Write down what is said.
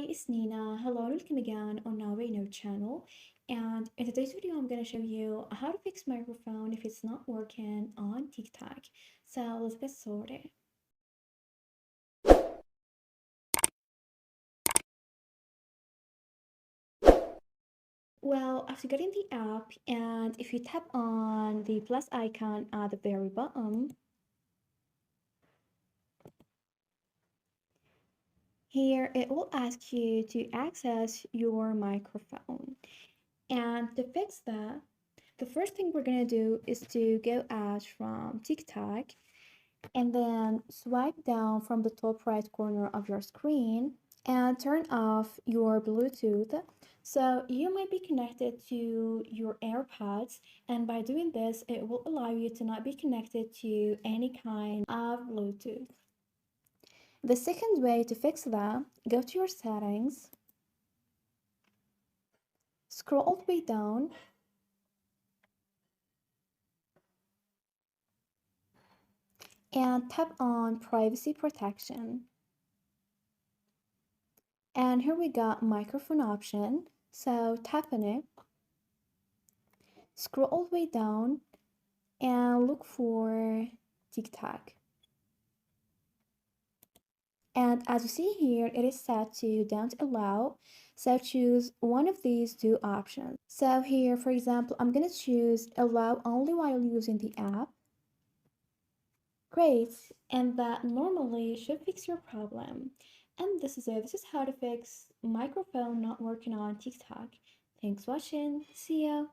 it's Nina. Hello, welcome again on our Know channel. And in today's video, I'm gonna show you how to fix microphone if it's not working on TikTok. So let's get started. Well, after getting the app, and if you tap on the plus icon at the very bottom, here it will ask you to access your microphone. And to fix that, the first thing we're gonna do is to go out from TikTok and then swipe down from the top right corner of your screen and turn off your Bluetooth. So you might be connected to your AirPods, and by doing this, it will allow you to not be connected to any kind of Bluetooth. The second way to fix that, go to your settings, scroll all the way down, and tap on privacy protection. And here we got microphone option. So tap on it, scroll all the way down, and look for TikTok. And as you see here, it is set to don't allow. So choose one of these two options. So here, for example, I'm gonna choose allow only while using the app. Great, and that normally should fix your problem. And this is it. This is how to fix microphone not working on TikTok. Thanks for watching. See ya.